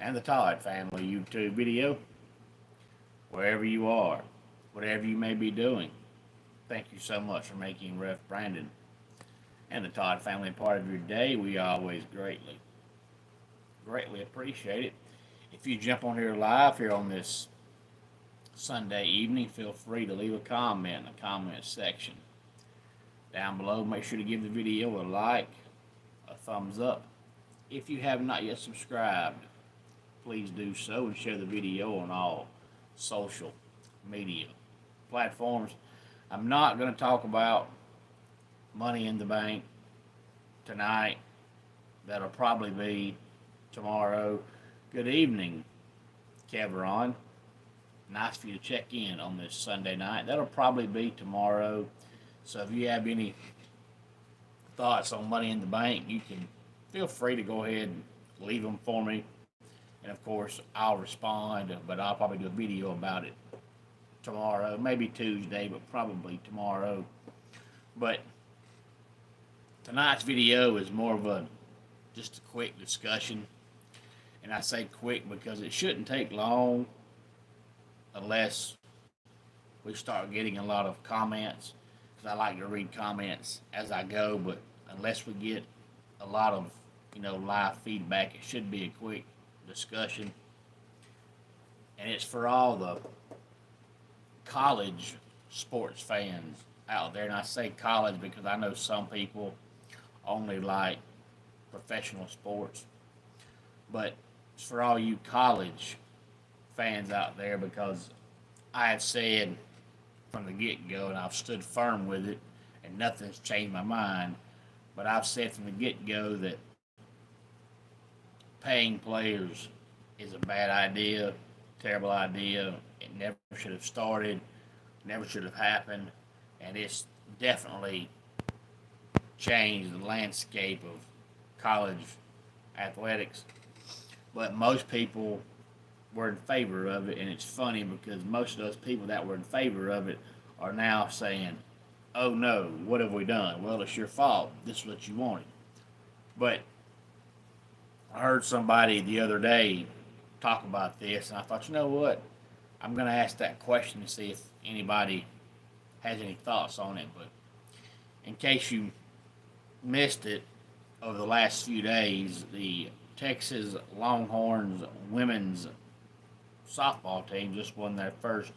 and the Todd Family YouTube video, wherever you are, whatever you may be doing. Thank you so much for making Ref Brandon and the Todd Family part of your day. We always greatly appreciate it. If you jump on here live here on this Sunday evening, feel free to leave a comment in the comment section down below. Make sure to give the video a like, a thumbs up. If you have not yet subscribed, please do so and share the video on all social media platforms. I'm not going to talk about Money in the Bank tonight. That'll probably be tomorrow. Good evening, Kevron. Nice for you to check in on this Sunday night. That'll probably be tomorrow. So if you have any thoughts on Money in the Bank, you can feel free to go ahead and leave them for me. And of course, I'll respond, but I'll probably do a video about it tomorrow, maybe Tuesday, but probably tomorrow. But tonight's video is more of just a quick discussion. And I say quick because it shouldn't take long unless we start getting a lot of comments. Because I like to read comments as I go, but unless we get a lot of live feedback, it should be a quick discussion. And it's for all the college sports fans out there. And I say college because I know some people only like professional sports. But it's for all you college fans out there, because I have said from the get-go, and I've stood firm with it, and nothing's changed my mind, but I've said from the get-go that paying players is a bad idea, terrible idea. It never should have started, never should have happened, and it's definitely changed the landscape of college athletics. But most people were in favor of it, and it's funny because most of those people that were in favor of it are now saying, oh no, what have we done? Well, it's your fault. This is what you wanted. But I heard somebody the other day talk about this, and I thought, you know what? I'm going to ask that question to see if anybody has any thoughts on it. But in case you missed it, over the last few days, the Texas Longhorns women's softball team just won their first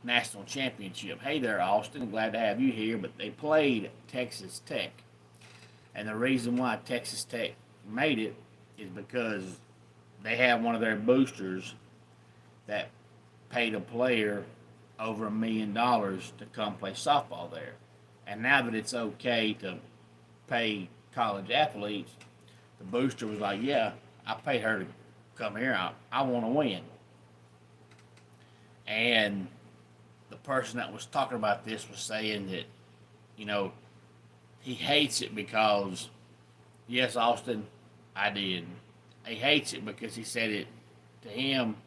national championship. Hey there, Austin. Glad to have you here. But they played Texas Tech. And the reason why Texas Tech made it is because they have one of their boosters that paid a player over $1 million to come play softball there. And now that it's okay to pay college athletes, the booster was like, yeah, I paid her to come here. I want to win. And the person that was talking about this was saying that, he hates it because, yes, Austin, I did. He hates it because he said it to him.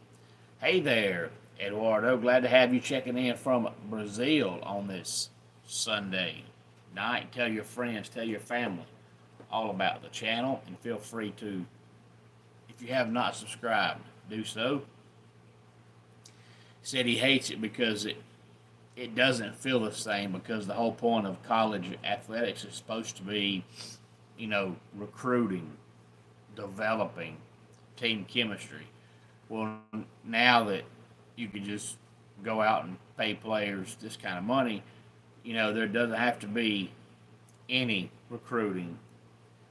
Hey there, Eduardo. Glad to have you checking in from Brazil on this Sunday night. Tell your friends, tell your family all about the channel, and feel free to, if you have not subscribed, do so. He said he hates it because it doesn't feel the same, because the whole point of college athletics is supposed to be, recruiting, developing, team chemistry. Well, now that you can just go out and pay players this kind of money, there doesn't have to be any recruiting,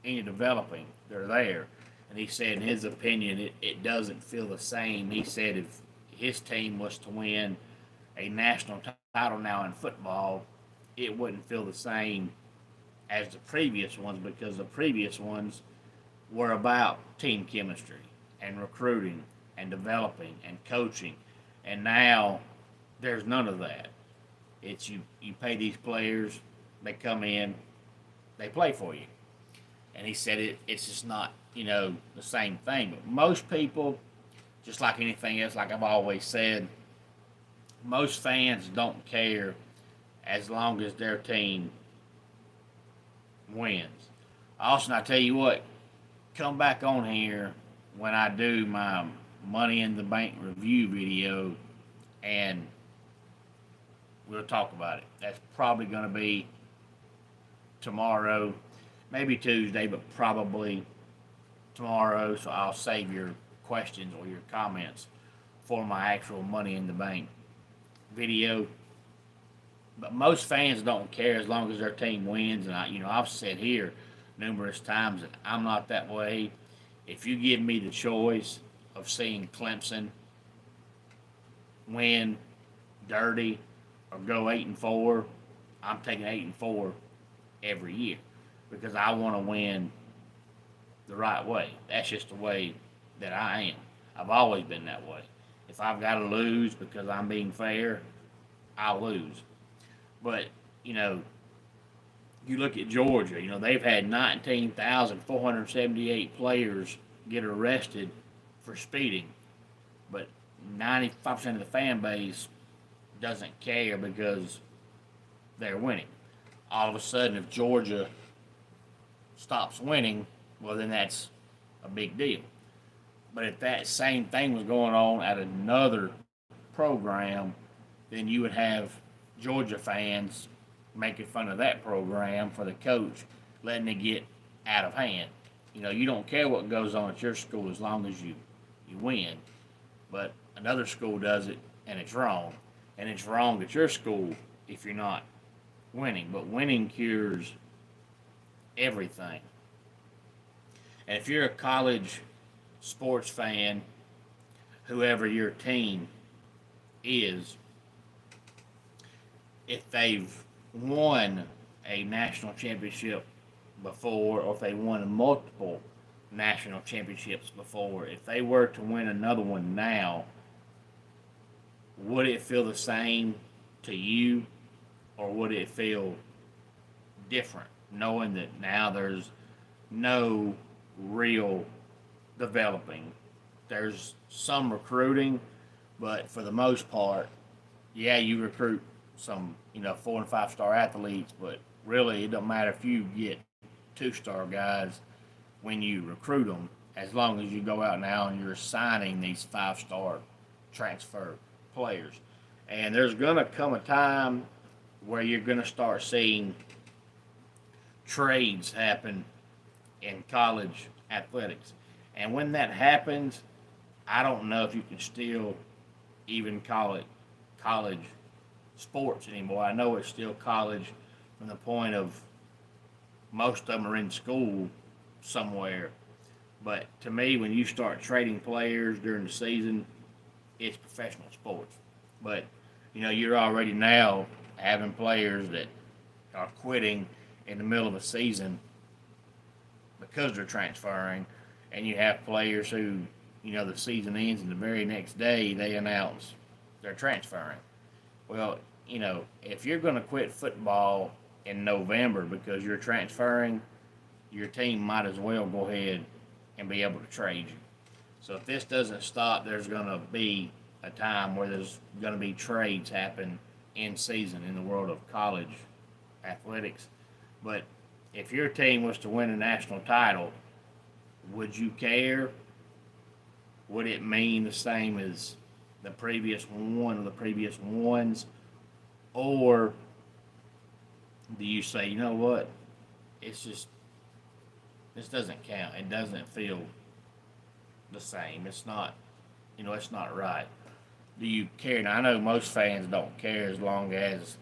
any developing. They're there. And he said, in his opinion, it doesn't feel the same. He said if his team was to win a national title now in football, it wouldn't feel the same as the previous ones, because the previous ones were about team chemistry and recruiting and developing and coaching. And now there's none of that. It's you pay these players, they come in, they play for you. And he said it's just not, the same thing. But most people, just like anything else, like I've always said, most fans don't care as long as their team wins. Austin, I tell you what, come back on here when I do my Money in the Bank review video, and we'll talk about it. That's probably going to be tomorrow, maybe Tuesday, but probably tomorrow. So I'll save your questions or your comments for my actual Money in the Bank video. But most fans don't care as long as their team wins. And I've said here numerous times that I'm not that way. If you give me the choice of seeing Clemson win dirty or go 8-4, I'm taking 8-4 every year because I want to win the right way. That's just the way that I am. I've always been that way. If I've got to lose because I'm being fair, I'll lose. But, you look at Georgia, they've had 19,478 players get arrested for speeding, but 95% of the fan base doesn't care because they're winning. All of a sudden, if Georgia stops winning, well, then that's a big deal. But if that same thing was going on at another program, then you would have Georgia fans making fun of that program for the coach letting it get out of hand. You don't care what goes on at your school as long as you win. But another school does it and it's wrong. And it's wrong at your school if you're not winning. But winning cures everything. And if you're a college sports fan, whoever your team is, if they've won a national championship before, or if they won multiple national championships before, if they were to win another one now, would it feel the same to you, or would it feel different, knowing that now there's no real developing? There's some recruiting, but for the most part, yeah, you recruit some, 4 and 5 star athletes, but really it don't matter if you get 2-star guys when you recruit them, as long as you go out now and you're signing these 5-star transfer players. And there's going to come a time where you're going to start seeing trades happen in college athletics. And when that happens, I don't know if you can still even call it college sports anymore. I know it's still college from the point of most of them are in school somewhere. But to me, when you start trading players during the season, it's professional sports. But, you're already now having players that are quitting in the middle of a season because they're transferring. And you have players who, the season ends and the very next day they announce they're transferring. Well, if you're going to quit football in November because you're transferring, your team might as well go ahead and be able to trade you. So if this doesn't stop, there's going to be a time where there's going to be trades happen in season in the world of college athletics. But if your team was to win a national title, would you care? Would it mean the same as the previous one or the previous ones? Or do you say, you know what? It's just, this doesn't count. It doesn't feel the same. It's not, it's not right. Do you care? Now, I know most fans don't care as long as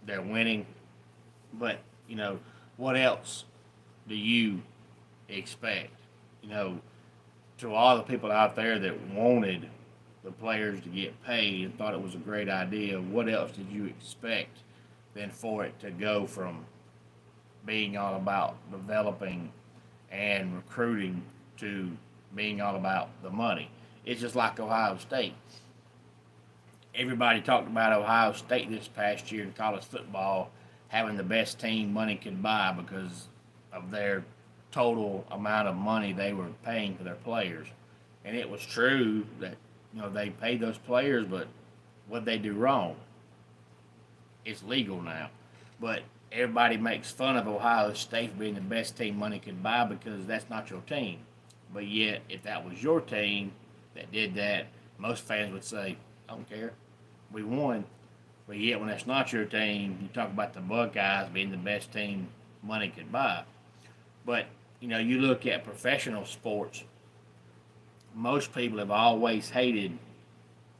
they're winning. But, what else do you expect? To all the people out there that wanted the players to get paid and thought it was a great idea, what else did you expect than for it to go from being all about developing and recruiting to being all about the money? It's just like Ohio State. Everybody talked about Ohio State this past year in college football having the best team money could buy because of their total amount of money they were paying for their players. And it was true that, they paid those players, but what they do wrong? It's legal now. But everybody makes fun of Ohio State for being the best team money could buy because that's not your team. But yet, if that was your team that did that, most fans would say, I don't care. We won. But yet, when that's not your team, you talk about the Buckeyes being the best team money could buy. But, you look at professional sports, most people have always hated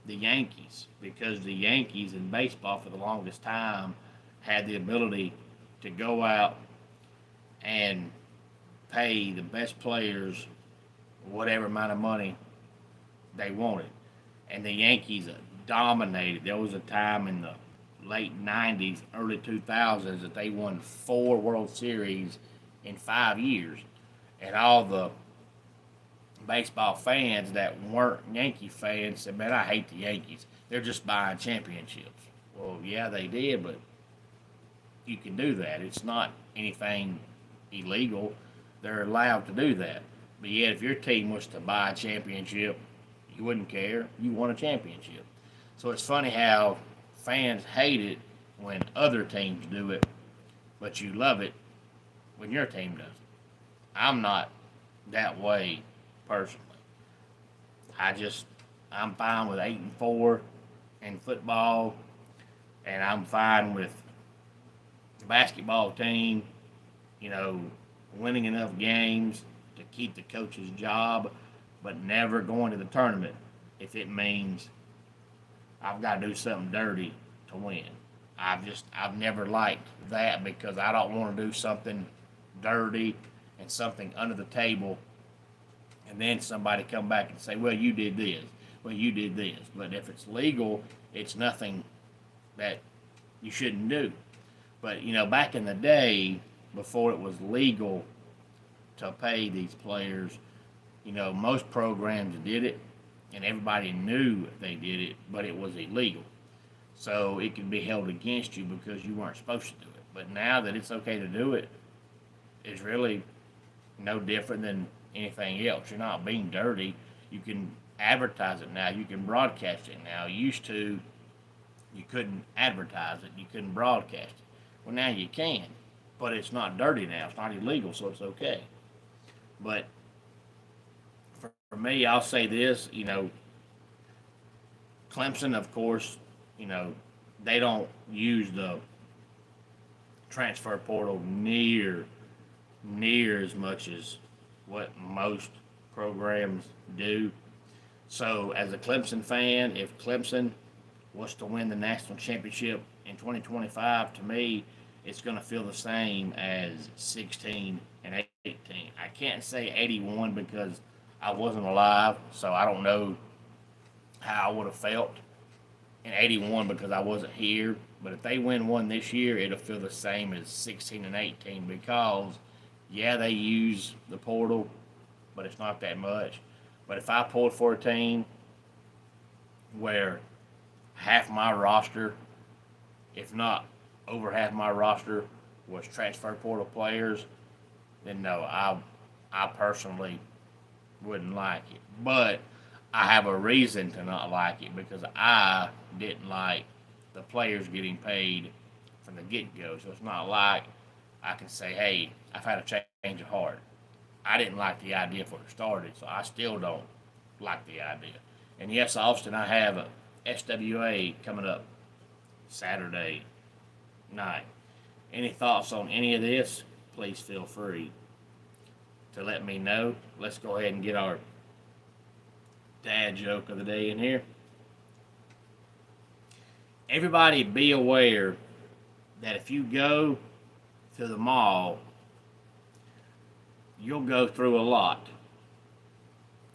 the Yankees because the Yankees in baseball for the longest time had the ability to go out and pay the best players whatever amount of money they wanted. And the Yankees dominated. There was a time in the late 90s, early 2000s that they won 4 World Series in 5 years. And all the baseball fans that weren't Yankee fans said, man, I hate the Yankees. They're just buying championships. Well, yeah, they did, but you can do that. It's not anything illegal. They're allowed to do that. But yet, if your team was to buy a championship, you wouldn't care. You won a championship. So it's funny how fans hate it when other teams do it, but you love it when your team does it. I'm not that way personally. I'm fine with 8-4 in football, and I'm fine with the basketball team, winning enough games to keep the coach's job, but never going to the tournament if it means I've got to do something dirty to win. I've never liked that because I don't want to do something dirty and something under the table and then somebody come back and say, well, you did this. Well, you did this. But if it's legal, it's nothing that you shouldn't do. But, back in the day, before it was legal to pay these players, most programs did it, and everybody knew they did it, but it was illegal. So it could be held against you because you weren't supposed to do it. But now that it's okay to do it, it's really no different than anything else. You're not being dirty. You can advertise it now. You can broadcast it now. Used to, you couldn't advertise it. You couldn't broadcast it. Well, now you can, but it's not dirty now. It's not illegal, so it's okay. But for me, I'll say this, Clemson, of course, they don't use the transfer portal near as much as what most programs do. So, as a Clemson fan, if Clemson was to win the national championship in 2025, to me, it's going to feel the same as 16 and 18. I can't say 81 because I wasn't alive, so I don't know how I would have felt in 81 because I wasn't here. But if they win one this year, it'll feel the same as 16 and 18 because, yeah, they use the portal, but it's not that much. But if I pulled for a team where half my roster, if not over half my roster, was transfer portal players, then no, I personally wouldn't like it. But I have a reason to not like it because I didn't like the players getting paid from the get-go. So it's not like I can say, hey, I've had a change of heart. I didn't like the idea before it started, so I still don't like the idea. And yes, Austin, I have a SWA coming up Saturday night. Any thoughts on any of this? Please feel free to let me know. Let's go ahead and get our dad joke of the day in here. Everybody be aware that if you go to the mall, you'll go through a lot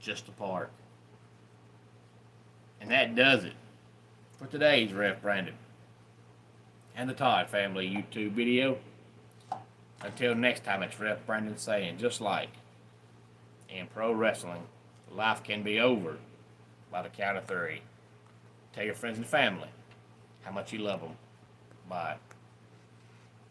just to park. And that does it for today's Ref Brandon and the Todd Family YouTube video. Until next time, it's Ref Brandon saying, just like in pro wrestling, life can be over by the count of 3. Tell your friends and family how much you love them. Bye.